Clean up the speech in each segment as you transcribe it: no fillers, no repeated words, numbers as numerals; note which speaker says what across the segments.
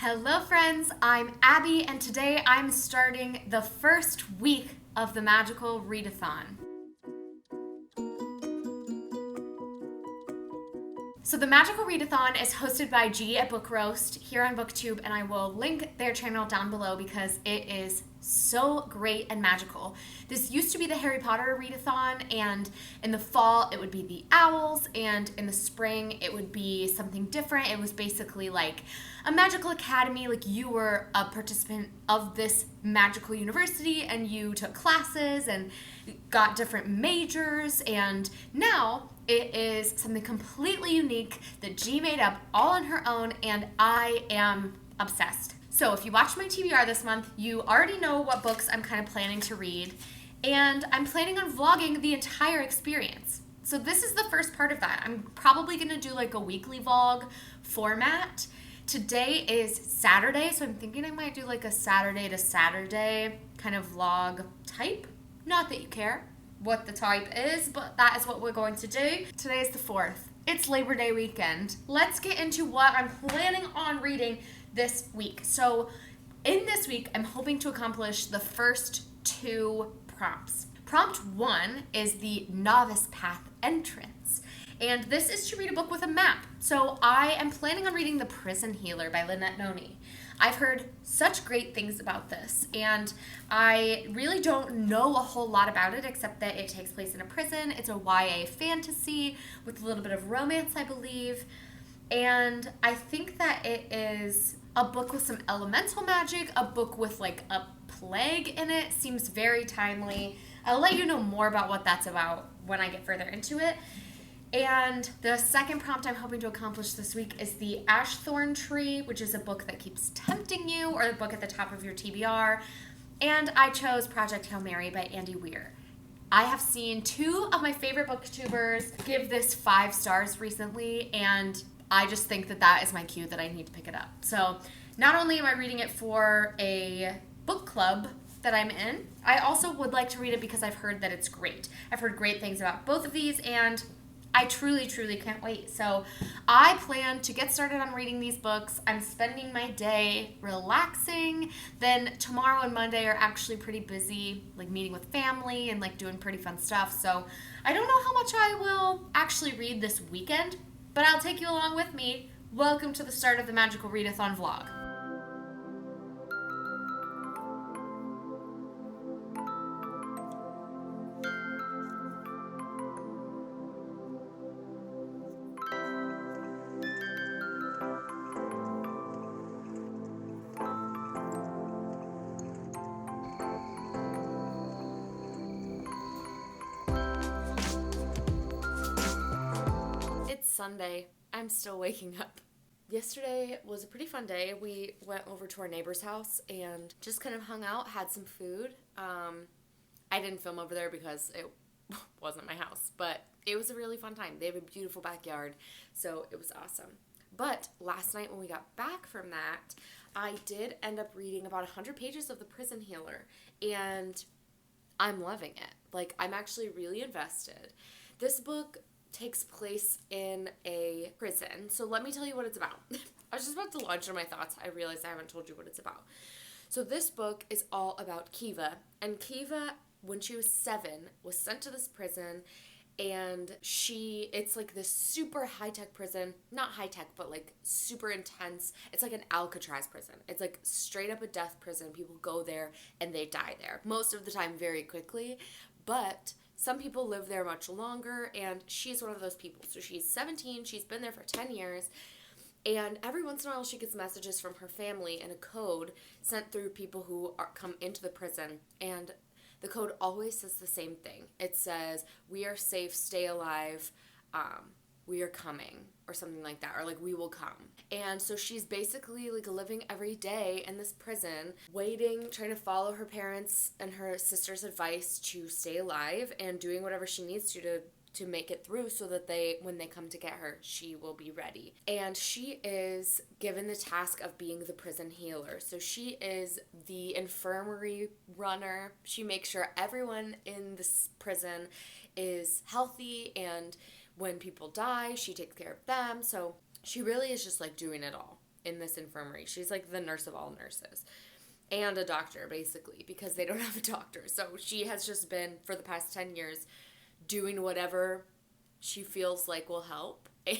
Speaker 1: Hello, friends. I'm Abby, and today I'm starting the first week of the Magical Readathon. So the Magical Readathon is hosted by G at Book Roast here on BookTube, and I will link their channel down below because it is so great and magical. This used to be the Harry Potter Readathon, and in the fall it would be the Owls, and in the spring it would be something different. It was basically like a magical academy, like you were a participant of this magical university and you took classes and got different majors, and now it is something completely unique that G made up all on her own, and I am obsessed. So if you watched my TBR this month, you already know what books I'm kind of planning to read, and I'm planning on vlogging the entire experience. So this is the first part of that. I'm probably gonna do like a weekly vlog format. Today is Saturday, so I'm thinking I might do like a Saturday to Saturday kind of vlog type. Not that you care what the type is, but that is what we're going to do. Today is the 4th. It's Labor Day weekend. Let's get into what I'm planning on reading this week. So in this week, I'm hoping to accomplish the first 2 prompts. Prompt 1 is the Novice Path Entrance. And this is to read a book with a map. So I am planning on reading The Prison Healer by Lynette Noni. I've heard such great things about this, and I really don't know a whole lot about it except that it takes place in a prison. It's a YA fantasy with a little bit of romance, I believe. And I think that it is a book with some elemental magic, a book with like a plague in it. Seems very timely. I'll let you know more about what that's about when I get further into it. And the second prompt I'm hoping to accomplish this week is the Ashthorn Tree, which is a book that keeps tempting you, or the book at the top of your TBR. And I chose Project Hail Mary by Andy Weir. I have seen 2 of my favorite booktubers give this 5 stars recently, and I just think that that is my cue that I need to pick it up. So not only am I reading it for a book club that I'm in, I also would like to read it because I've heard that it's great. I've heard great things about both of these, and I truly can't wait. So I plan to get started on reading these books. I'm spending my day relaxing. Then tomorrow and Monday are actually pretty busy, like meeting with family and like doing pretty fun stuff. So I don't know how much I will actually read this weekend, but I'll take you along with me. Welcome to the start of the Magical Readathon vlog. Sunday. I'm still waking up. Yesterday was a pretty fun day. We went over to our neighbor's house and just kind of hung out, had some food. I didn't film over there because it wasn't my house, but it was a really fun time. They have a beautiful backyard, so it was awesome. But last night when we got back from that, I did end up reading about 100 pages of The Prison Healer, and I'm loving it. Like, I'm actually really invested. This book takes place in a prison. So let me tell you what it's about. I was just about to launch into my thoughts. I realized I haven't told you what it's about. So this book is all about Kiva. And Kiva, when she was 7, was sent to this prison, and it's like this super high-tech prison. Not high-tech, but like super intense. It's like an Alcatraz prison. It's like straight up a death prison. People go there and they die there. Most of the time very quickly, but some people live there much longer, and she's one of those people. So she's 17, she's been there for 10 years, and every once in a while she gets messages from her family and a code sent through people who come into the prison, and the code always says the same thing. It says, "We are safe, stay alive, we are coming," or something like that, or like, "we will come." And so she's basically like living every day in this prison, waiting, trying to follow her parents and her sister's advice to stay alive, and doing whatever she needs to make it through so that when they come to get her, she will be ready. And she is given the task of being the prison healer. So she is the infirmary runner. She makes sure everyone in this prison is healthy, and when people die, she takes care of them. So she really is just like doing it all.
Speaker 2: in this infirmary. She's like the nurse of all nurses. And a doctor, basically, because they don't have a doctor. So she has just been, for the past 10 years, doing whatever she feels like will help. And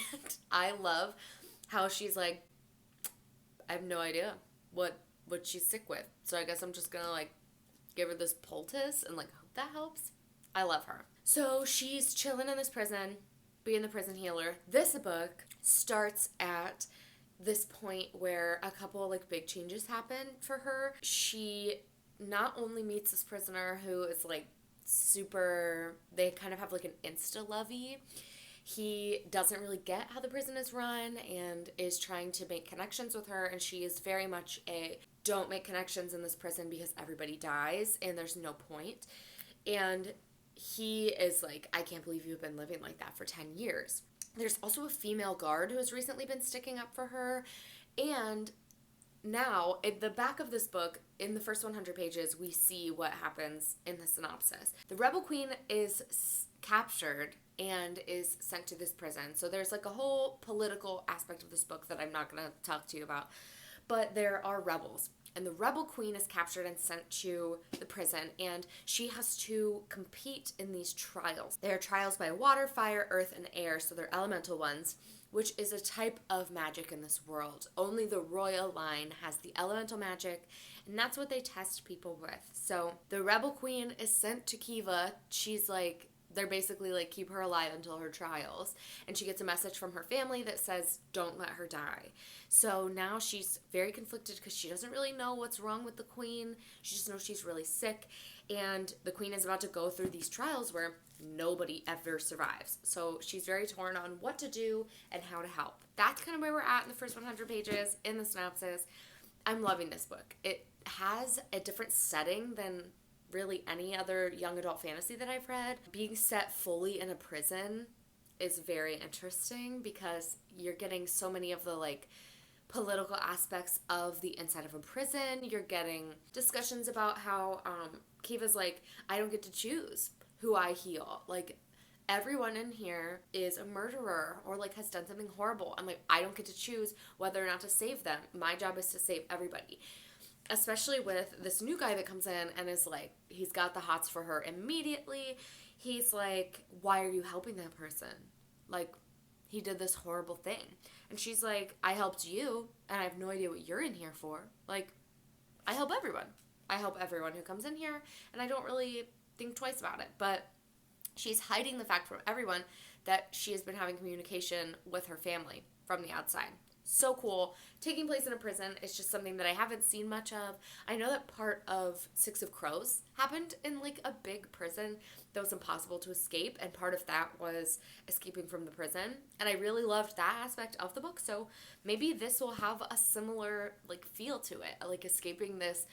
Speaker 2: I love how she's like, I have no idea what she's sick with. So I guess I'm just gonna like give her this poultice and like hope that helps. I love her. So she's chilling in this prison, being the prison healer. This book starts at this point where a couple like big changes happen for her. She not only meets this prisoner who is like super, they kind of have like an insta-lovey. He doesn't really get how the prison is run and is trying to make connections with her, and she is very much a don't make connections in this prison because everybody dies and there's no point. And he is like, I can't believe you've been living like that for 10 years. There's also a female guard who has recently been sticking up for her. And now, at the back of this book, in the first 100 pages, we see what happens in the synopsis. The Rebel Queen is captured and is sent to this prison. So there's like a whole political aspect of this book that I'm not going to talk to you about. But there are rebels. And the Rebel Queen is captured and sent to the prison, and she has to compete in these trials. They are trials by water, fire, earth, and air, so they're elemental ones, which is a type of magic in this world. Only the royal line has the elemental magic, and that's what they test people with. So the Rebel Queen is sent to Kiva. She's like, they're basically like, keep her alive until her trials. And she gets a message from her family that says, don't let her die. So now she's very conflicted because she doesn't really know what's wrong with the queen. She just knows she's really sick. And the queen is about to go through these trials where nobody ever survives. So she's very torn on what to do and how to help. That's kind of where we're at in the first 100 pages in the synopsis. I'm loving this book. It has a different setting than really any other young adult fantasy that I've read. Being set fully in a prison is very interesting because you're getting so many of the like political aspects of the inside of a prison. You're getting discussions about how Kiva's like, I don't get to choose who I heal. Like, everyone in here is a murderer or like has done something horrible. I'm like, I don't get to choose whether or not to save them. My job is to save everybody. Especially with this new guy that comes in and is like, he's got the hots for her immediately. He's like, why are you helping that person? Like, he did this horrible thing. And she's like, I helped you, and I have no idea what you're in here for. Like, I help everyone. I help everyone who comes in here, and I don't really think twice about it. But she's hiding the fact from everyone that she has been having communication with her family from the outside. So cool. Taking place in a prison is just something that I haven't seen much of. I know that part of Six of Crows happened in like a big prison that was impossible to escape, and part of that was escaping from the prison. And I really loved that aspect of the book, so maybe this will have a similar like feel to it, like escaping this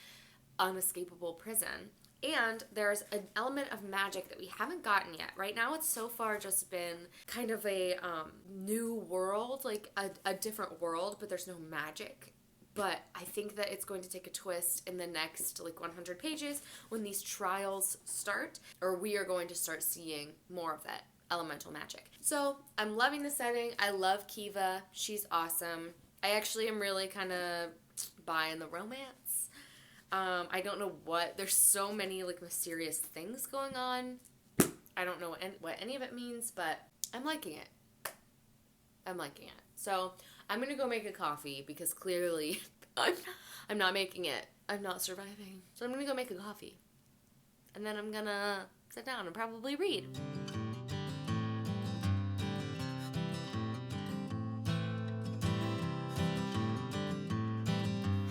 Speaker 2: unescapable prison. And there's an element of magic that we haven't gotten yet. Right now it's so far just been kind of a new world, like a different world, but there's no magic. But I think that it's going to take a twist in the next like 100 pages when these trials start, or we are going to start seeing more of that elemental magic. So I'm loving the setting. I love Kiva. She's awesome. I actually am really kind of buying the romance. I don't know there's so many like mysterious things going on. I don't know what any of it means, but I'm liking it. So I'm going to go make a coffee because clearly I'm not making it. I'm not surviving. So I'm going to go make a coffee. And then I'm going to sit down and probably read.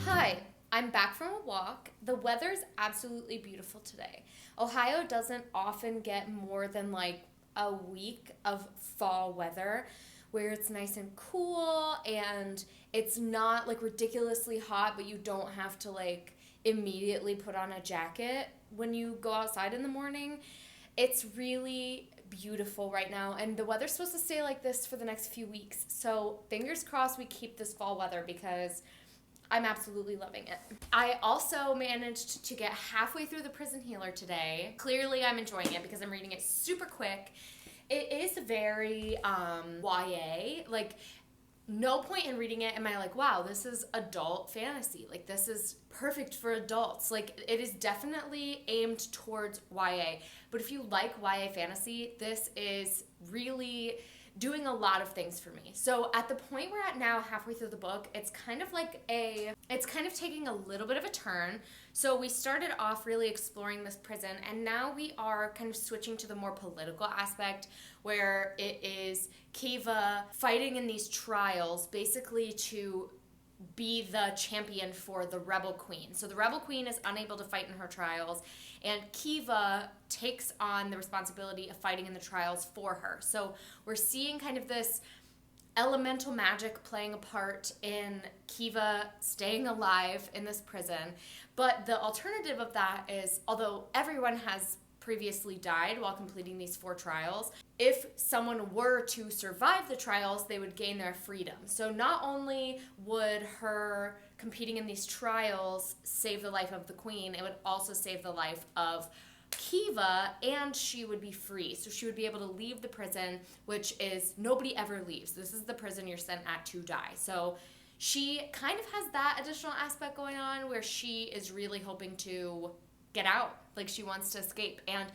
Speaker 1: Hi, I'm back from a walk. The weather's absolutely beautiful today. Ohio doesn't often get more than like a week of fall weather where it's nice and cool and it's not like ridiculously hot, but you don't have to like immediately put on a jacket when you go outside in the morning. It's really beautiful right now, and the weather's supposed to stay like this for the next few weeks. So fingers crossed we keep this fall weather because I'm absolutely loving it. I also managed to get halfway through The Prison Healer today. Clearly I'm enjoying it because I'm reading it super quick. It is very YA, like
Speaker 2: no point in reading it am I like, wow, this is adult fantasy. Like, this is perfect for adults. Like, it is definitely aimed towards YA. But if you like YA fantasy, this is really doing a lot of things for me. So at the point we're at now, halfway through the book, it's kind of taking a little bit of a turn. So we started off really exploring this prison, and now we are kind of switching to the more political aspect, where it is Kiva fighting in these trials basically to be the champion for the Rebel Queen. So the Rebel Queen is unable to fight in her trials, and Kiva takes on the responsibility of fighting in the trials for her. So we're seeing kind of this elemental magic playing a part in Kiva staying alive in this prison. But the alternative of that is, although everyone has previously died while completing these 4 trials, if someone were to survive the trials, they would gain their freedom. So not only would her competing in these trials save the life of the queen, it would also save the life of Kiva, and she would be free. So she would be able to leave the prison, which is nobody ever leaves. This is the prison you're sent at to die. So she kind of has that additional aspect going on, where she is really hoping to get out. Like, she wants to escape, and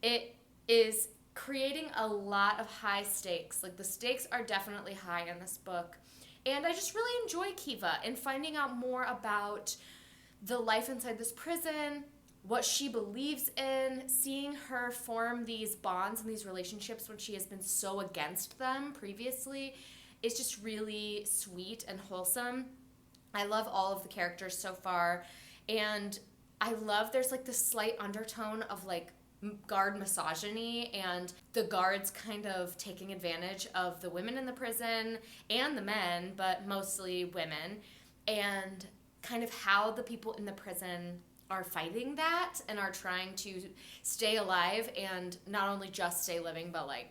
Speaker 2: it is creating a lot of high stakes. Like, the stakes are definitely high in this book, and I just really enjoy Kiva and finding out more about the life inside this prison, what she believes in, seeing her form these bonds and these relationships when she has been so against them previously is just really sweet and wholesome. I love all of the characters so far, and I love there's like this slight undertone of like guard misogyny, and the guards kind of taking advantage of the women in the prison and the men, but mostly women, and kind of how the people in the prison are fighting that and are trying to stay alive, and not only just stay living, but like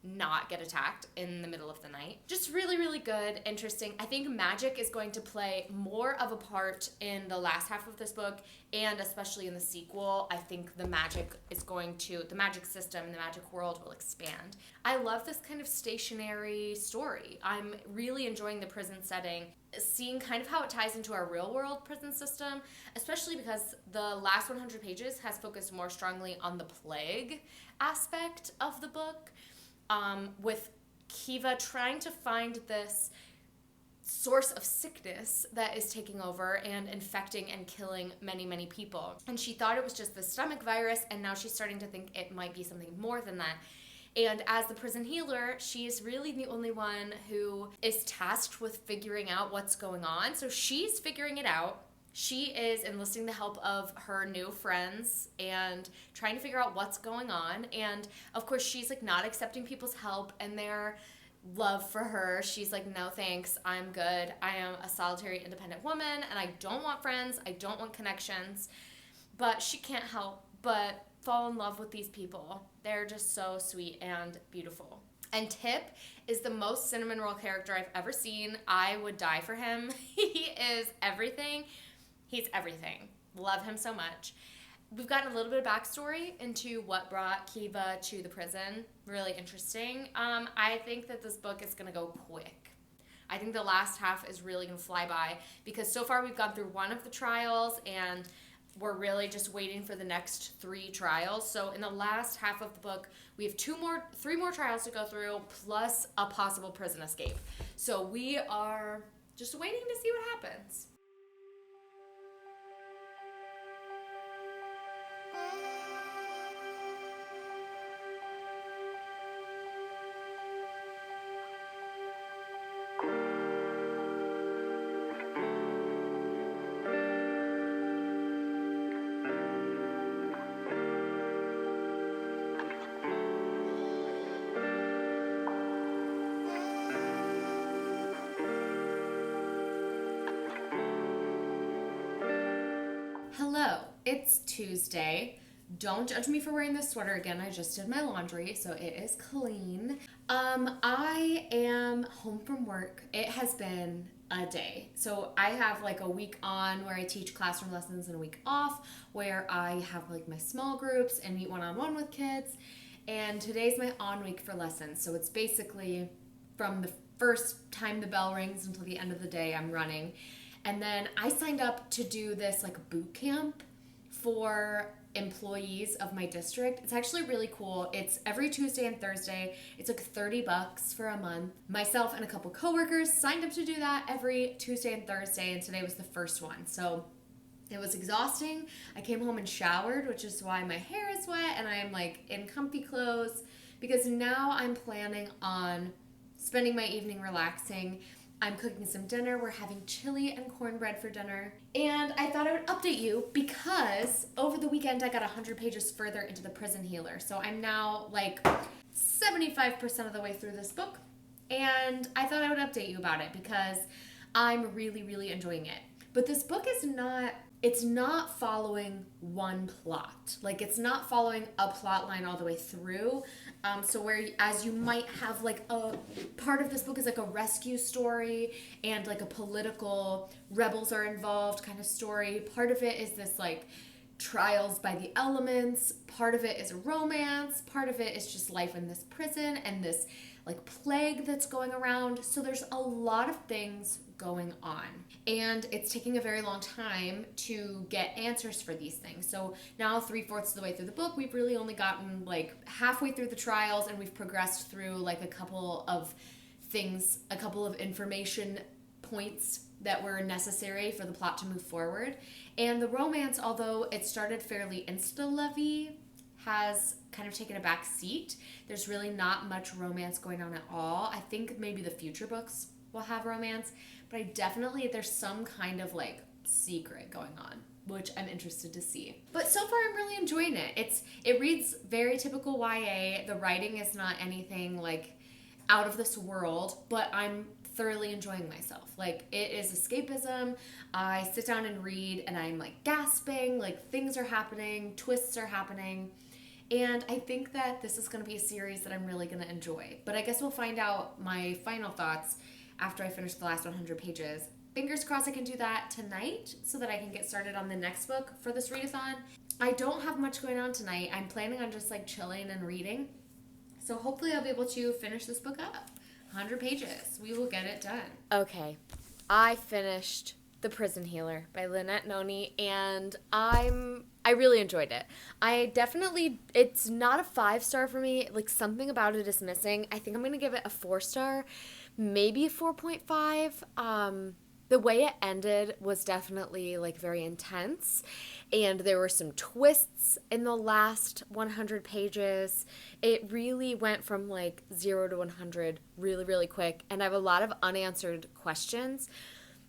Speaker 2: not get attacked in the middle of the night. Just really, really good, interesting. I think magic is going to play more of a part in the last half of this book, and especially in the sequel. I think the magic system and the magic world will expand. I love this kind of stationary story. I'm really enjoying the prison setting, seeing kind of how it ties into our real world prison system, especially because the last 100 pages has focused more strongly on the plague aspect of the book. With Kiva trying to find this source of sickness that is taking over and infecting and killing many, many people. And she thought it was just the stomach virus, and now she's starting to think it might be something more than that. And as the prison healer, she is really the only one who is tasked with figuring out what's going on. So she's figuring it out. She is enlisting the help of her new friends and trying to figure out what's going on. And of course, she's like not accepting people's help and their love for her. She's like, no thanks, I'm good. I am a solitary independent woman, and I don't want friends. I don't want connections. But she can't help but fall in love with these people. They're just so sweet and beautiful. And Tip is the most cinnamon roll character I've ever seen. I would die for him. He is everything. He's everything. Love him so much. We've gotten a little bit of backstory into what brought Kiva to the prison. Really interesting. I think that this book is going to go quick. I think the last half is really going to fly by, because so far we've gone through one of the trials, and we're really just waiting for the next 3 trials. So in the last half of the book, we have 3 more trials to go through, plus a possible prison escape. So we are just waiting to see what happens. Hello, it's Tuesday. Don't judge me for wearing this sweater again. I just did my laundry, so it is clean. I am home from work. It has been a day. So I have like a week on where I teach classroom lessons, and a week off where I have like my small groups and meet one-on-one with kids. And today's my on week for lessons. So it's basically from the
Speaker 1: first time the bell rings until the end of the day, I'm running. And then I signed up to do this like boot camp for employees of my district. It's actually really cool. It's every Tuesday and Thursday. It's like $30 for a month. Myself and a couple coworkers signed up to do that every Tuesday and Thursday, and today was the first one. So it was exhausting. I came home and showered, which is why my hair is wet and I am like in comfy clothes, because now I'm planning on spending my evening relaxing. I'm cooking some dinner. We're having chili and cornbread for dinner. And I thought I would update you because over the weekend I got 100 pages further into The Prison Healer. So I'm now like 75% of the way through this book. And I thought I would update you about it because I'm really, really enjoying it. But this book is not following one plot. Like, it's not following a plot line all the way through. So whereas you might have like a part of this book is like a rescue story and like a political rebels are involved kind of story. Part of it is this like trials by the elements. Part of it is a romance. Part of it is just life in this prison and this like plague that's going around. So there's a lot of things going on. And it's taking a very long time to get answers for these things. So now 3/4 of the way through the book, we've really only gotten like halfway through the trials, and we've progressed through like a couple of things, a couple of information points that were necessary for the plot to move forward. And the romance, although it started fairly insta-lovey, has kind of taken a back seat. There's really not much romance going on at all. I think maybe the future books will have romance, but there's some kind of like secret going on, which I'm interested to see. But so far I'm really enjoying it. It reads very typical YA. The writing is not anything like out of this world, but I'm thoroughly enjoying myself. Like, it is escapism. I sit down and read and I'm like gasping, like things are happening, twists are happening. And I think that this is going to be a series that I'm really going to enjoy. But I guess we'll find out my final thoughts after I finish the last 100 pages. Fingers crossed I can do that tonight so that I can get started on the next book for this readathon. I don't have much going on tonight. I'm planning on just like chilling and reading. So hopefully I'll be able to finish this book up. 100 pages. We will get it done.
Speaker 2: Okay. I finished The Prison Healer by Lynette Noni, and I really enjoyed it. It's not a 5-star for me. Like, something about it is missing. I think I'm going to give it a 4-star, maybe a 4.5. The way it ended was definitely like very intense, and there were some twists in the last 100 pages. It really went from like 0 to 100 really, really quick, and I have a lot of unanswered questions.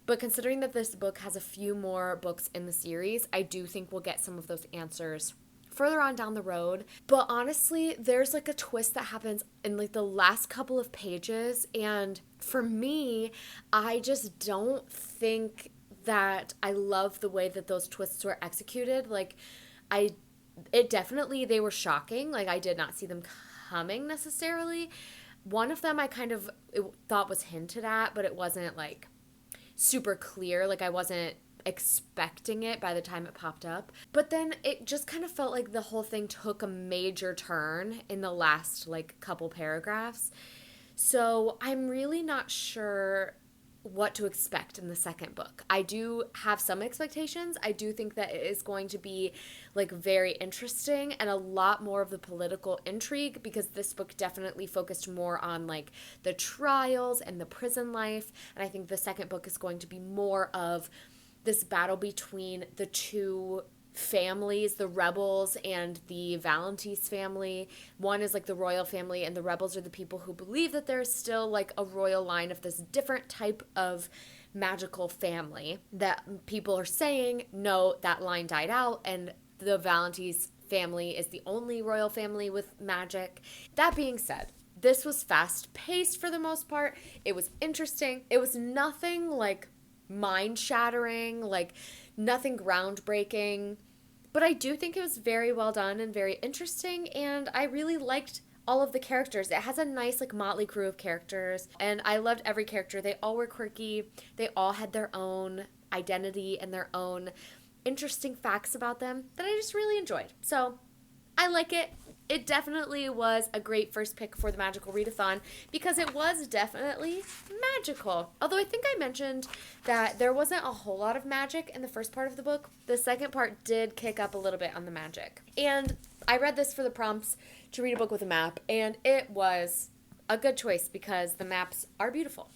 Speaker 2: But considering that this book has a few more books in the series, I do think we'll get some of those answers further on down the road. But honestly, there's like a twist that happens in like the last couple of pages, and for me, I just don't think that I love the way that those twists were executed. Like, they were shocking. Like, I did not see them coming necessarily. One of them I kind of thought was hinted at, but it wasn't like super clear. Like, I wasn't expecting it by the time it popped up. But then it just kind of felt like the whole thing took a major turn in the last like couple paragraphs. So I'm really not sure what to expect in the second book. I do have some expectations. I do think that it is going to be like very interesting and a lot more of the political intrigue, because this book definitely focused more on like the trials and the prison life. And I think the second book is going to be more of this battle between the two families, the rebels and the Valentine family. One is like the royal family, and the rebels are the people who believe that there's still like a royal line of this different type of magical family, that people are saying, no, that line died out, and the Valentine family is the only royal family with magic. That being said, this was fast-paced for the most part. It was interesting. It was nothing like mind-shattering, like nothing groundbreaking. But I do think it was very well done and very interesting, and I really liked all of the characters. It has a nice like motley crew of characters, and I loved every character. They all were quirky. They all had their own identity and their own interesting facts about them that I just really enjoyed. So I like it. it definitely was a great first pick for the Magical Readathon because it was definitely magical. Although I think I mentioned that there wasn't a whole lot of magic in the first part of the book. The second part did kick up a little bit on the magic. And I read this for the prompts to read a book with a map, and it was a good choice because the maps are beautiful.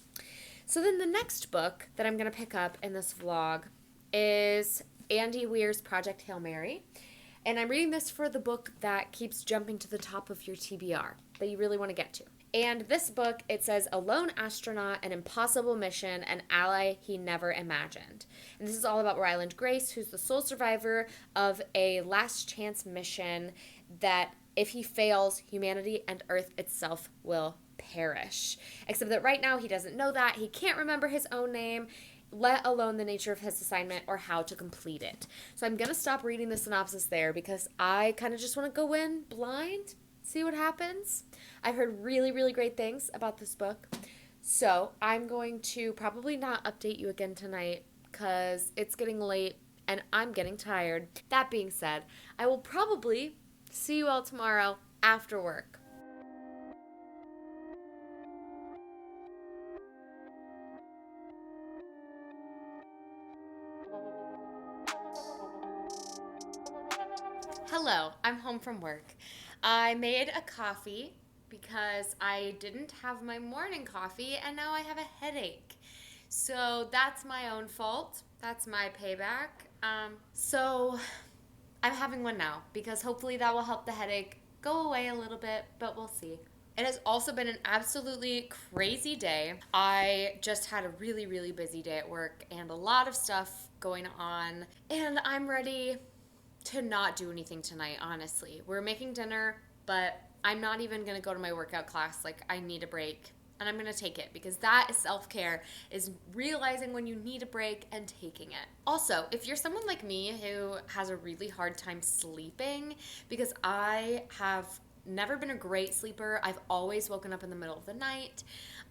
Speaker 2: So then the next book that I'm going to pick up in this vlog is Andy Weir's Project Hail Mary. And I'm reading this for the book that keeps jumping to the top of your TBR that you really want to get to. And this book, it says, a lone astronaut, an impossible mission, an ally he never imagined. And this is all about Ryland Grace, who's the sole survivor of a last chance mission that if he fails, humanity and Earth itself will perish. Except that right now he doesn't know that. He can't remember his own name, let alone the nature of his assignment or how to complete it. So I'm going to stop reading the synopsis there because I kind of just want to go in blind, see what happens. I've heard really, really great things about this book. So I'm going to probably not update you again tonight because it's getting late and I'm getting tired. That being said, I will probably see you all tomorrow after work. Hello, I'm home from work. I made a coffee because I didn't have my morning coffee and now I have a headache. So that's my own fault. That's my payback. So I'm having one now because hopefully that will help the headache go away a little bit, but we'll see. It has also been an absolutely crazy day. I just had a really, really busy day at work and a lot of stuff going on, and I'm ready to not do anything tonight, honestly. We're making dinner, but I'm not even going to go to my workout class. Like, I need a break, and I'm going to take it because that is self-care, is realizing when you need a break and taking it. Also, if you're someone like me who has a really hard time sleeping, because I have never been a great sleeper. I've always woken up in the middle of the night.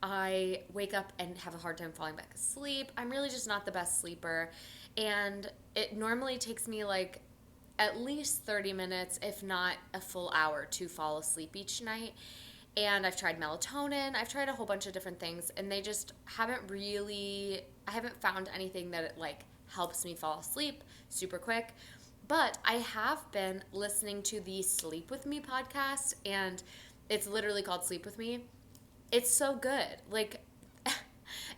Speaker 2: I wake up and have a hard time falling back asleep. I'm really just not the best sleeper, and it normally takes me like at least 30 minutes, if not a full hour, to fall asleep each night. And I've tried melatonin, I've tried a whole bunch of different things, and they just haven't really, I haven't found anything that like helps me fall asleep super quick. But I have been listening to the Sleep With Me podcast, and it's literally called Sleep With Me. It's so good. Like,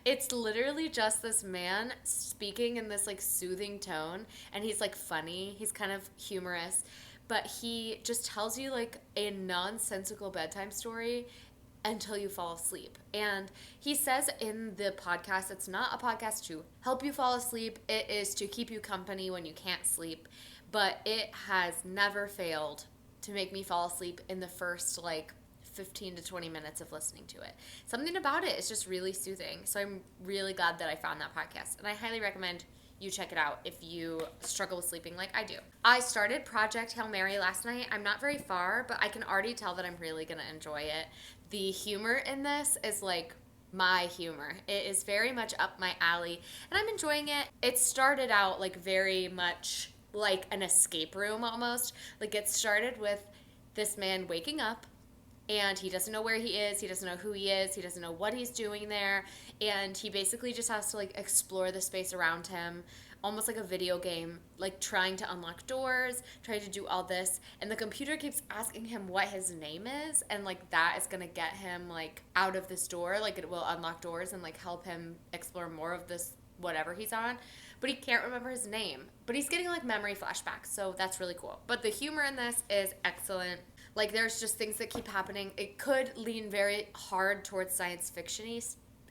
Speaker 2: it's literally just this man speaking in this like soothing tone, and he's like funny, he's kind of humorous, but he just tells you like a nonsensical bedtime story until you fall asleep. And he says in the podcast, it's not a podcast to help you fall asleep, it is to keep you company when you can't sleep, but it has never failed to make me fall asleep in the first like 15 to 20 minutes of listening to it. Something about it is just really soothing. So I'm really glad that I found that podcast. And I highly recommend you check it out if you struggle with sleeping like I do. I started Project Hail Mary last night. I'm not very far, but I can already tell that I'm really going to enjoy it. The humor in this is like my humor. It is very much up my alley, and I'm enjoying it. It started out like very much like an escape room almost. Like it started with this man waking up, and he doesn't know where he is, he doesn't know who he is, he doesn't know what he's doing there, and he basically just has to like explore the space around him, almost like a video game, like trying to unlock doors, trying to do all this, and the computer keeps asking him what his name is, and like that is gonna get him like out of this door, like it will unlock doors and like help him explore more of this whatever he's on, but he can't remember his name, but he's getting like memory flashbacks, so that's really cool. But the humor in this is excellent. Like, there's just things that keep happening. It could lean very hard towards science fiction-y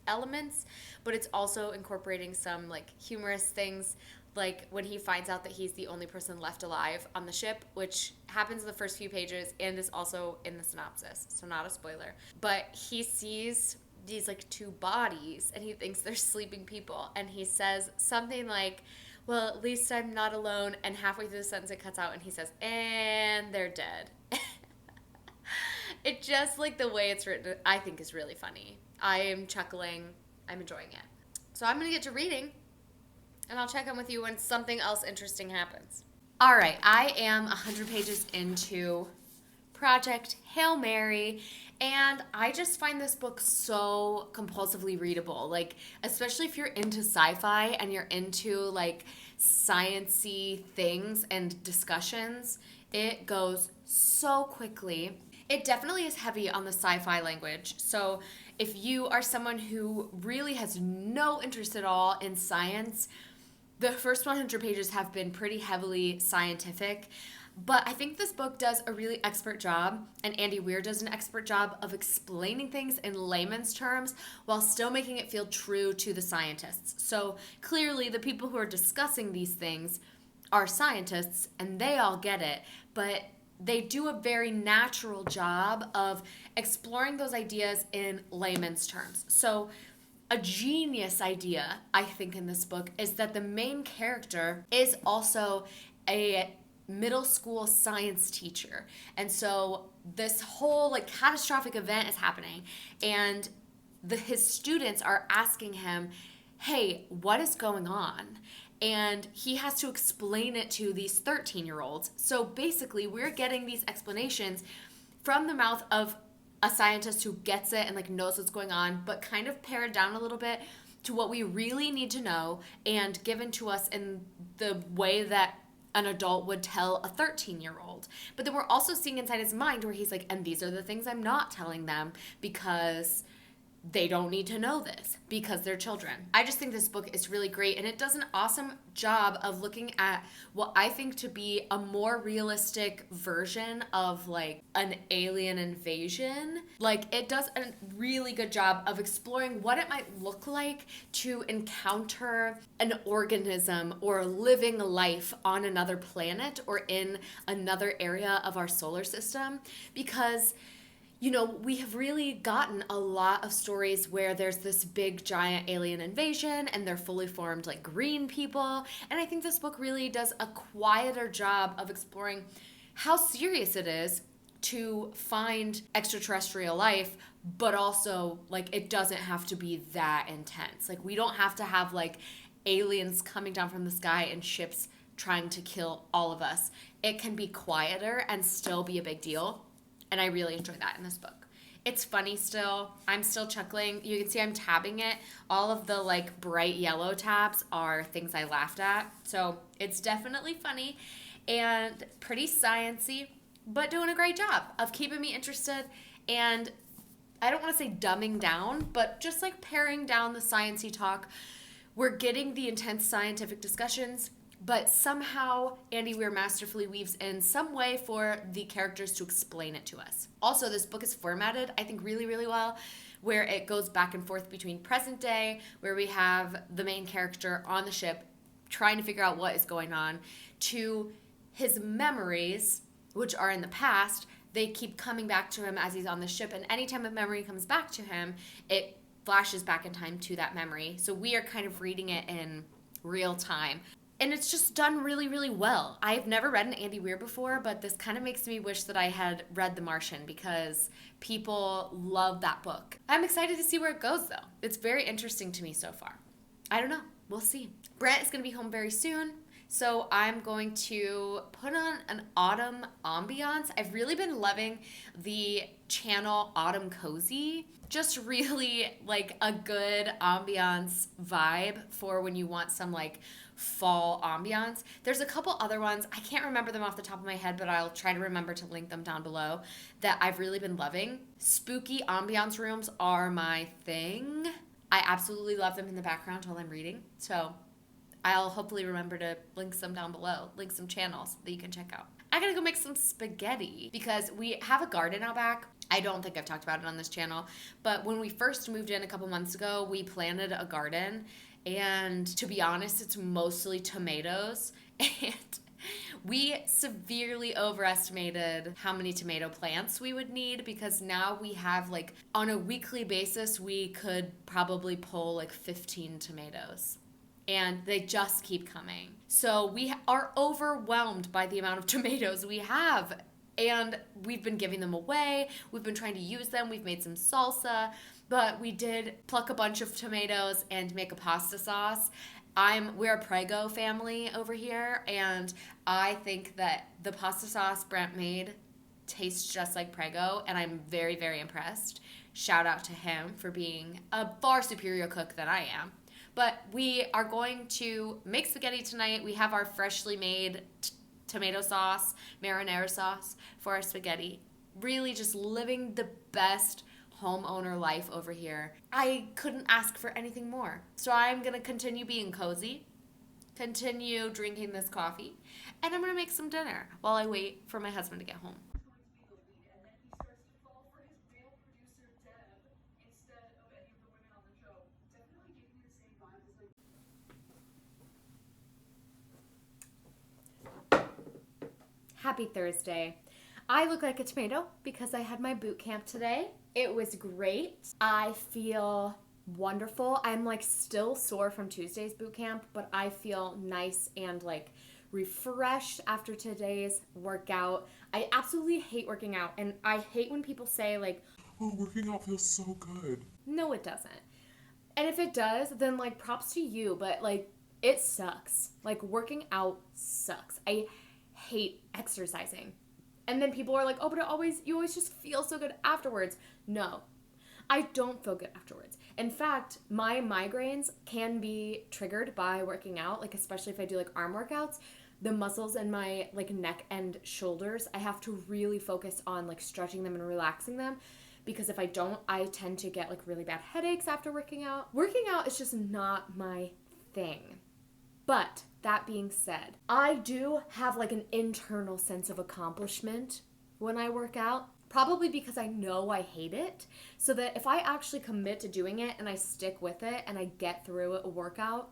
Speaker 2: elements, but it's also incorporating some, like, humorous things, like when he finds out that he's the only person left alive on the ship, which happens in the first few pages and is also in the synopsis, so not a spoiler. But he sees these, like, two bodies, and he thinks they're sleeping people, and he says something like, well, at least I'm not alone, and halfway through the sentence it cuts out, and he says, and they're dead. It just, like, the way it's written, I think is really funny. I am chuckling. I'm enjoying it. So I'm going to get to reading, and I'll check in with you when something else interesting happens. All right, I am 100 pages into
Speaker 1: Project Hail Mary. And I just find this book so compulsively readable. Like, especially if you're into sci-fi and you're into like science-y things and discussions, it goes so quickly. It definitely is heavy on the sci-fi language. So if you are someone who really has no interest at all in science, the first 100 pages have been pretty heavily scientific. But I think this book does a really expert job, and Andy Weir does an expert job of explaining things in layman's terms while still making it feel true to the scientists. So clearly, the people who are discussing these things are scientists, and they all get it, but they do a very natural job of exploring those ideas in layman's terms. So a genius idea, I think, in this book is that the main character is also a middle school science teacher. And so this whole like catastrophic event is happening, and his students are asking him, hey, what is going on? And he has to explain it to these 13-year-olds. So basically, we're getting these explanations from the mouth of a scientist who gets it and like knows what's going on, but kind of pared down a little bit to what we really need to know and given to us in the way that an adult would tell a 13-year-old. But then we're also seeing inside his mind where he's like, and these are the things I'm not telling them because they don't need to know this because they're children. I just think this book is really great, and it does an awesome job of looking at what I think to be a more realistic version of like an alien invasion. Like, it does a really good job of exploring what it might look like to encounter an organism or living life on another planet or in another area of our solar system, because you know, we have really gotten a lot of stories where there's this big giant alien invasion and they're fully formed like green people. And I think this book really does a quieter job of exploring how serious it is to find extraterrestrial life, but also like it doesn't have to be that intense. Like, we don't have to have like aliens coming down from the sky and ships trying to kill all of us. It can be quieter and still be a big deal. And I really enjoy that in this book. It's funny still. I'm still chuckling. You can see I'm tabbing it. All of the like bright yellow tabs are things I laughed at. So it's definitely funny and pretty sciencey, but doing a great job of keeping me interested. And I don't want to say dumbing down, but just like paring down the sciencey talk. We're getting the intense scientific discussions, but somehow Andy Weir masterfully weaves in some way for the characters to explain it to us. Also, this book is formatted, I think, really, really well, where it goes back and forth between present day, where we have the main character on the ship trying to figure out what is going on, to his memories, which are in the past. They keep coming back to him as he's on the ship, and anytime a memory comes back to him, it flashes back in time to that memory. So we are kind of reading it in real time. And it's just done really, really well. I've never read an Andy Weir before, but this kind of makes me wish that I had read The Martian because people love that book. I'm excited to see where it goes, though. It's very interesting to me so far. I don't know. We'll see. Brent is going to be home very soon, so I'm going to put on an autumn ambiance. I've really been loving the channel Autumn Cozy. Just really like a good ambiance vibe for when you want some like fall ambiance. There's a couple other ones. I can't remember them off the top of my head, but I'll try to remember to link them down below that I've really been loving. Spooky ambiance rooms are my thing. I absolutely love them in the background while I'm reading. So I'll hopefully remember to link some down below, link some channels that you can check out. I gotta go make some spaghetti because we have a garden out back. I don't think I've talked about it on this channel, but when we first moved in a couple months ago, we planted a garden. And to be honest, it's mostly tomatoes. And we severely overestimated how many tomato plants we would need because now we have like, on a weekly basis, we could probably pull like 15 tomatoes. And they just keep coming. So we are overwhelmed by the amount of tomatoes we have. And we've been giving them away. We've been trying to use them. We've made some salsa. But we did pluck a bunch of tomatoes and make a pasta sauce. We're a Prego family over here, and I think that the pasta sauce Brent made tastes just like Prego, and I'm very, very impressed. Shout out to him for being a far superior cook than I am. But we are going to make spaghetti tonight. We have our freshly made tomato sauce, marinara sauce for our spaghetti. Really just living the best homeowner life over here. I couldn't ask for anything more. So I'm going to continue being cozy, continue drinking this coffee, and I'm going to make some dinner while I wait for my husband to get home. Happy Thursday. I look like a tomato because I had my boot camp today. It was great. I feel wonderful. I'm like still sore from Tuesday's boot camp, but I feel nice and like refreshed after today's workout. I absolutely hate working out, and I hate when people say like,
Speaker 3: oh, working out feels so good.
Speaker 1: No, it doesn't. And if it does, then like props to you, but like it sucks. Like working out sucks. I hate exercising. And then people are like, oh, but you always just feel so good afterwards. No, I don't feel good afterwards. In fact, my migraines can be triggered by working out, like especially if I do like arm workouts. The muscles in my like neck and shoulders, I have to really focus on like stretching them and relaxing them, because if I don't, I tend to get like really bad headaches after working out. Working out is just not my thing. But that being said, I do have like an internal sense of accomplishment when I work out, probably because I know I hate it, so that if I actually commit to doing it and I stick with it and I get through a workout,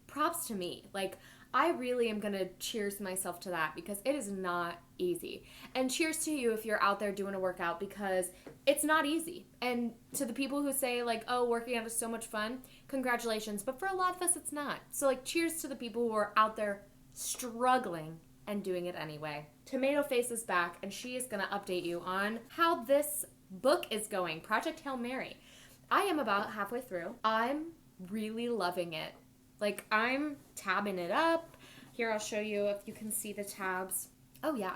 Speaker 1: props to me. Like, I really am going to cheers myself to that, because it is not easy. And cheers to you if you're out there doing a workout, because it's not easy. And to the people who say like, oh, working out is so much fun, congratulations. But for a lot of us, it's not. So like, cheers to the people who are out there struggling and doing it anyway. Tomato Face is back, and she is going to update you on how this book is going, Project Hail Mary. I am about halfway through. I'm really loving it. Like, I'm tabbing it up. Here, I'll show you if you can see the tabs. Oh, yeah.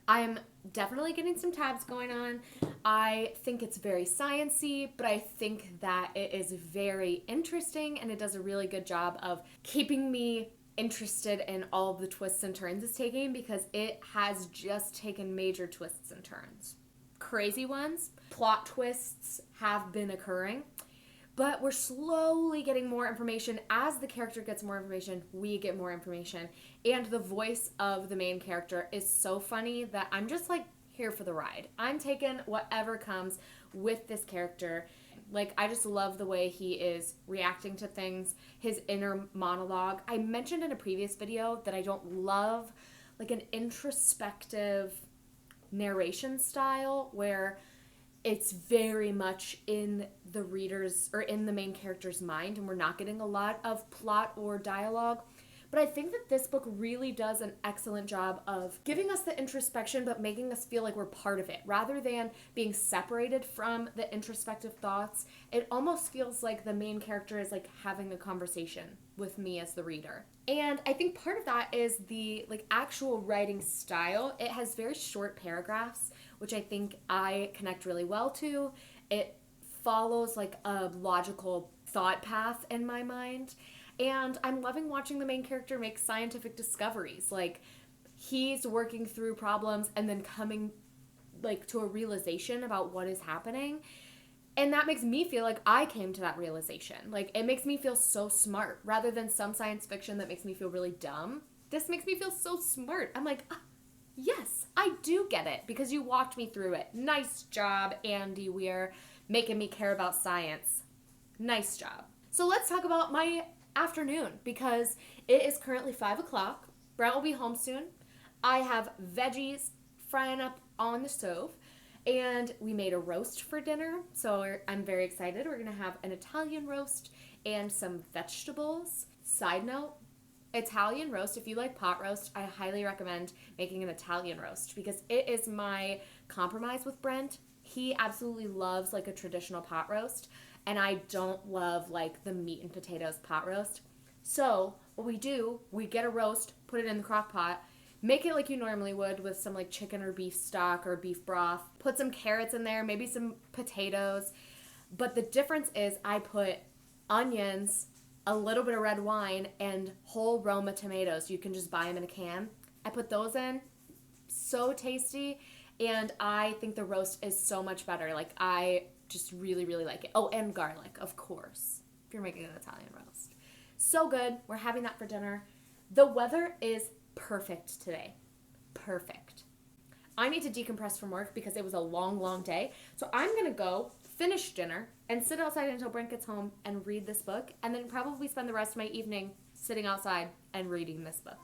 Speaker 1: I'm definitely getting some tabs going on. I think it's very sciencey, but I think that it is very interesting, and it does a really good job of keeping me interested in all of the twists and turns it's taking, because it has just taken major twists and turns. Crazy ones. Plot twists have been occurring. But we're slowly getting more information. As the character gets more information, we get more information. And the voice of the main character is so funny that I'm just like here for the ride. I'm taking whatever comes with this character. Like, I just love the way he is reacting to things, his inner monologue. I mentioned in a previous video that I don't love like an introspective narration style where it's very much in the reader's or in the main character's mind, and we're not getting a lot of plot or dialogue. But I think that this book really does an excellent job of giving us the introspection, but making us feel like we're part of it. Rather than being separated from the introspective thoughts, it almost feels like the main character is like having a conversation with me as the reader. And I think part of that is the like actual writing style. It has very short paragraphs, which I think I connect really well to. It follows like a logical thought path in my mind. And I'm loving watching the main character make scientific discoveries. Like, he's working through problems and then coming like to a realization about what is happening. And that makes me feel like I came to that realization. Like, it makes me feel so smart rather than some science fiction that makes me feel really dumb. This makes me feel so smart. I'm like, yes, I do get it because you walked me through it. Nice job, Andy Weir, making me care about science. Nice job. So let's talk about my afternoon, because it is currently 5 o'clock. Brent will be home soon. I have veggies frying up on the stove, and we made a roast for dinner, so I'm very excited. We're gonna have an Italian roast and some vegetables. Side note, Italian roast, if you like pot roast, I highly recommend making an Italian roast, because it is my compromise with Brent. He absolutely loves like a traditional pot roast, and I don't love like the meat and potatoes pot roast. So what we do, we get a roast, put it in the crock pot, Make it like you normally would with some like chicken or beef stock or beef broth. Put some carrots in there, maybe some potatoes. But the difference is I put onions, a little bit of red wine, and whole Roma tomatoes. You can just buy them in a can. I put those in. So tasty. And I think the roast is so much better. Like, I just really, really like it. Oh, and garlic, of course, if you're making an Italian roast. So good. We're having that for dinner. The weather is perfect today. Perfect. I need to decompress from work because it was a long, long day. So I'm going to go finish dinner and sit outside until Brent gets home and read this book, and then probably spend the rest of my evening sitting outside and reading this book.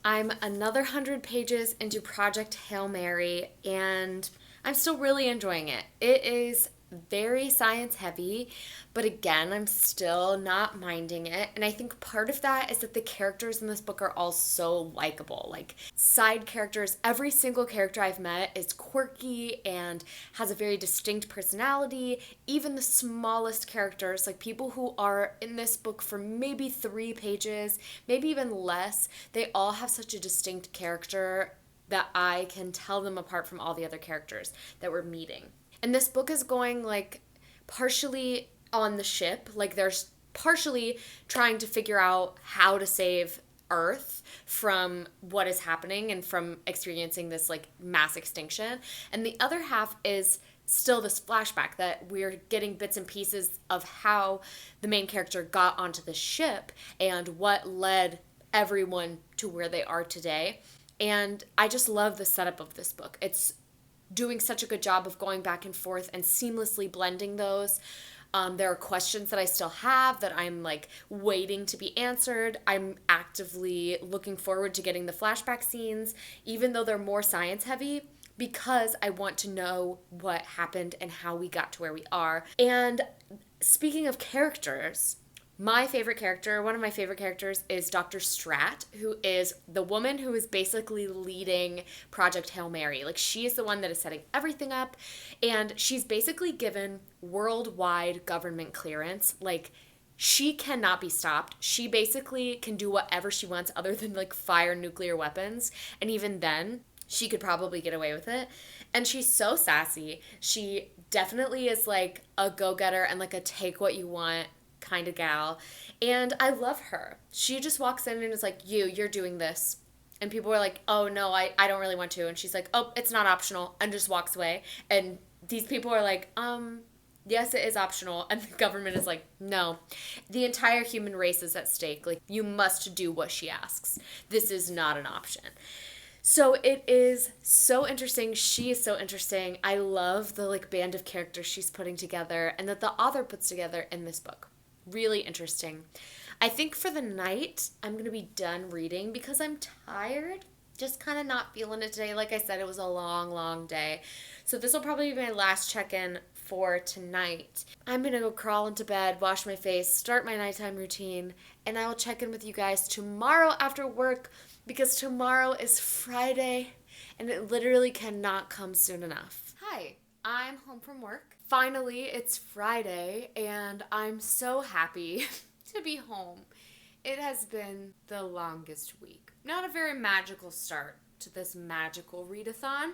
Speaker 1: I'm another 100 pages into Project Hail Mary, and I'm still really enjoying it. It is very science heavy, but again, I'm still not minding it. And I think part of that is that the characters in this book are all so likable. Like, side characters, every single character I've met is quirky and has a very distinct personality. Even the smallest characters, like people who are in this book for maybe 3 pages, maybe even less, they all have such a distinct character that I can tell them apart from all the other characters that we're meeting. And this book is going, like, partially on the ship. Like, they're partially trying to figure out how to save Earth from what is happening and from experiencing this, like, mass extinction. And the other half is still this flashback that we're getting bits and pieces of how the main character got onto the ship and what led everyone to where they are today. And I just love the setup of this book. It's doing such a good job of going back and forth and seamlessly blending those. There are questions that I still have that I'm like waiting to be answered. I'm actively looking forward to getting the flashback scenes, even though they're more science heavy, because I want to know what happened and how we got to where we are. And speaking of characters, my favorite character, one of my favorite characters, is Dr. Strat, who is the woman who is basically leading Project Hail Mary. Like, she is the one that is setting everything up, and she's basically given worldwide government clearance. Like, she cannot be stopped. She basically can do whatever she wants other than, like, fire nuclear weapons, and even then, she could probably get away with it. And she's so sassy. She definitely is, like, a go-getter and, like, a take-what-you-want kind of gal, and I love her. She just walks in and is like, you're doing this, and people are like, oh no, I don't really want to, and she's like, oh, it's not optional, and just walks away. And these people are like, yes, it is optional, and the government is like, no, the entire human race is at stake, like, you must do what she asks. This is not an option. So it is so interesting. She is so interesting. I love the, like, band of characters she's putting together and that the author puts together in this book. Really interesting. I think for the night, I'm going to be done reading because I'm tired. Just kind of not feeling it today. Like I said, it was a long, long day. So this will probably be my last check-in for tonight. I'm going to go crawl into bed, wash my face, start my nighttime routine, and I will check in with you guys tomorrow after work because tomorrow is Friday and it literally cannot come soon enough. Hi, I'm home from work. Finally, it's Friday, and I'm so happy to be home. It has been the longest week. Not a very magical start to this magical readathon,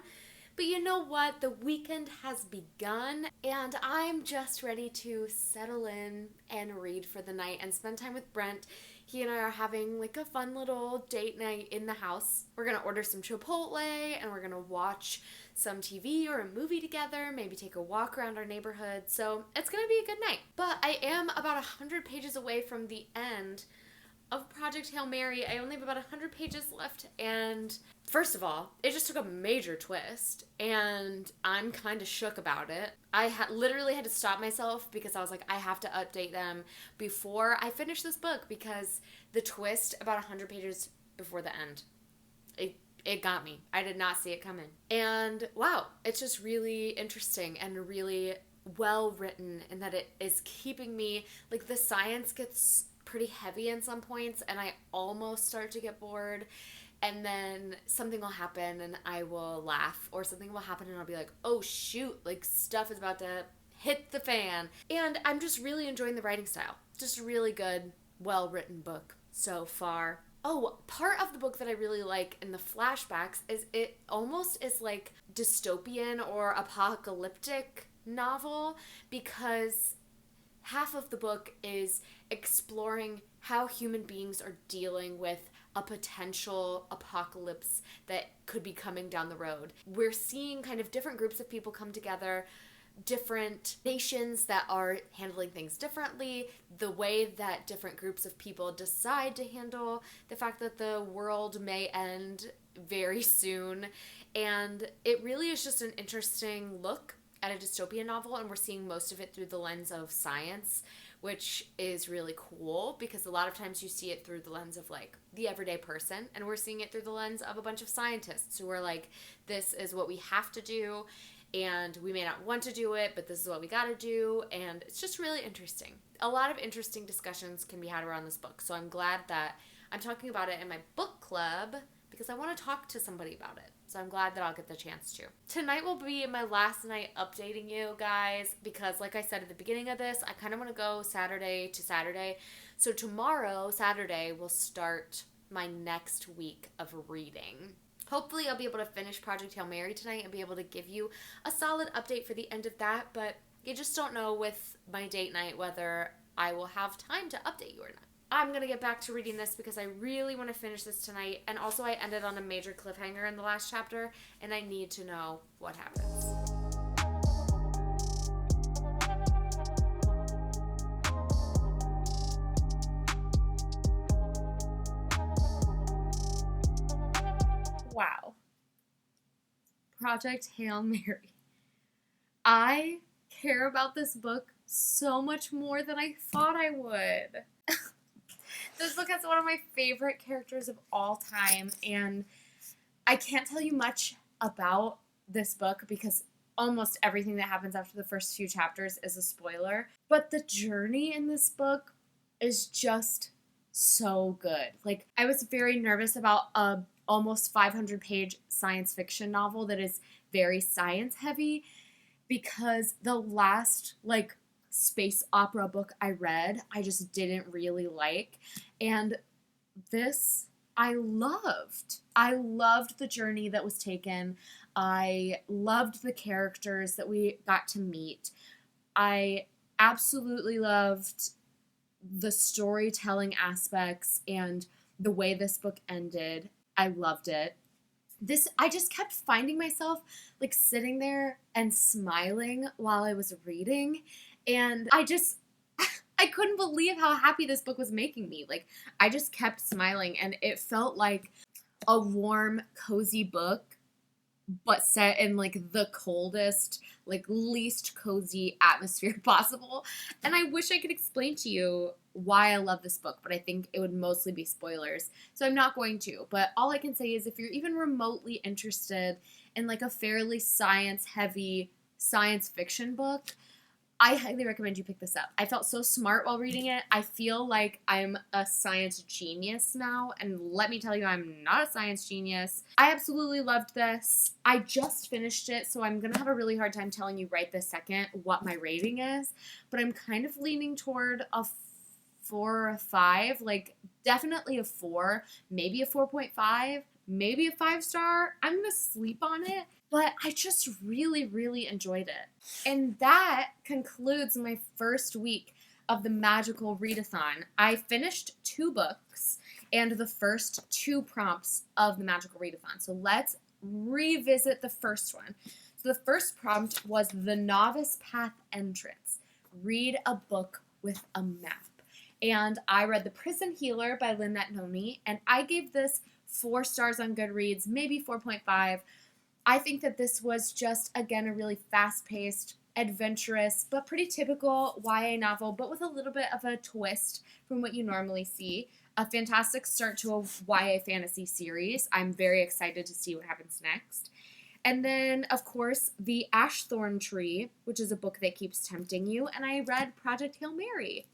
Speaker 1: but you know what? The weekend has begun, and I'm just ready to settle in and read for the night and spend time with Brent. He and I are having like a fun little date night in the house. We're going to order some Chipotle, and we're going to watch some TV or a movie together, maybe take a walk around our neighborhood. So it's going to be a good night. But I am about 100 pages away from the end of Project Hail Mary. I only have about 100 pages left, and first of all, it just took a major twist, and I'm kind of shook about it. I literally had to stop myself because I was like, I have to update them before I finish this book because the twist about 100 pages before the end, it got me. I did not see it coming. And wow, it's just really interesting and really well written in that it is keeping me, like, the science gets
Speaker 2: pretty heavy in some points, and I almost start to get bored. And then something will happen and I will laugh, or something will happen and I'll be like, oh shoot, like stuff is about to hit the fan. And I'm just really enjoying the writing style. Just a really good, well written book so far. Oh, part of the book that I really like in the flashbacks is it almost is like dystopian or apocalyptic novel, because half of the book is exploring how human beings are dealing with a potential apocalypse that could be coming down the road. We're seeing kind of different groups of people come together, different nations that are handling things differently, the way that different groups of people decide to handle the fact that the world may end very soon. And it really is just an interesting look at a dystopian novel, and we're seeing most of it through the lens of science, which is really cool because a lot of times you see it through the lens of like the everyday person, and we're seeing it through the lens of a bunch of scientists who are like, this is what we have to do, and we may not want to do it, but this is what we got to do. And it's just really interesting. A lot of interesting discussions can be had around this book, so I'm glad that I'm talking about it in my book club because I want to talk to somebody about it. So I'm glad that I'll get the chance to. Tonight will be my last night updating you guys because, like I said at the beginning of this, I kind of want to go Saturday to Saturday. So tomorrow, Saturday, will start my next week of reading. Hopefully I'll be able to finish Project Hail Mary tonight and be able to give you a solid update for the end of that, but you just don't know with my date night whether I will have time to update you or not. I'm going to get back to reading this because I really want to finish this tonight, and also I ended on a major cliffhanger in the last chapter, and I need to know what happens. Wow. Project Hail Mary. I care about this book so much more than I thought I would. This book has one of my favorite characters of all time, and I can't tell you much about this book because almost everything that happens after the first few chapters is a spoiler. But the journey in this book is just so good. Like, I was very nervous about a almost 500-page science fiction novel that is very science heavy because the last, like, space opera book I read, I just didn't really like. And this, I loved. I loved the journey that was taken. I loved the characters that we got to meet. I absolutely loved the storytelling aspects and the way this book ended. I loved it. I just kept finding myself like sitting there and smiling while I was reading. And I couldn't believe how happy this book was making me. Like, I just kept smiling, and it felt like a warm, cozy book, but set in like the coldest, like least cozy atmosphere possible. And I wish I could explain to you why I love this book, but I think it would mostly be spoilers. So I'm not going to. But all I can say is if you're even remotely interested in like a fairly science-heavy science fiction book, I highly recommend you pick this up. I felt so smart while reading it. I feel like I'm a science genius now, and let me tell you, I'm not a science genius. I absolutely loved this. I just finished it, so I'm going to have a really hard time telling you right this second what my rating is, but I'm kind of leaning toward a 4 or a 5, like definitely a 4, maybe a 4.5, maybe a 5-star. I'm going to sleep on it. But I just really, really enjoyed it. And that concludes my first week of the Magical Readathon. I finished 2 books and the first 2 prompts of the Magical Readathon. So let's revisit the first one. So the first prompt was the Novice Path Entrance. Read a book with a map. And I read The Prison Healer by Lynette Noni, and I gave this 4 stars on Goodreads, maybe 4.5. I think that this was just, again, a really fast-paced, adventurous, but pretty typical YA novel, but with a little bit of a twist from what you normally see. A fantastic start to a YA fantasy series. I'm very excited to see what happens next. And then, of course, The Ashthorn Tree, which is a book that keeps tempting you, and I read Project Hail Mary.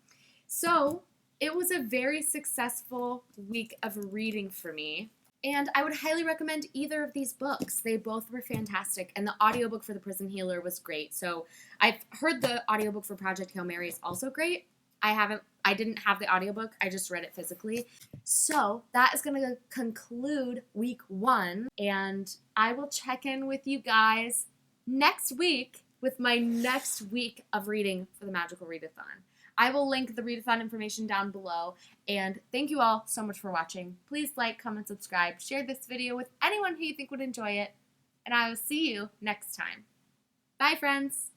Speaker 2: So,
Speaker 1: it was a very successful week of reading for me. And I would highly recommend either of these books. They both were fantastic. And the audiobook for The Prison Healer was great. So I've heard the audiobook for Project Hail Mary is also great. I didn't have the audiobook. I just read it physically. So that is going to conclude week 1. And I will check in with you guys next week with my next week of reading for the Magical Readathon. I will link the readathon information down below. And thank you all so much for watching. Please like, comment, subscribe, share this video with anyone who you think would enjoy it. And I will see you next time. Bye, friends.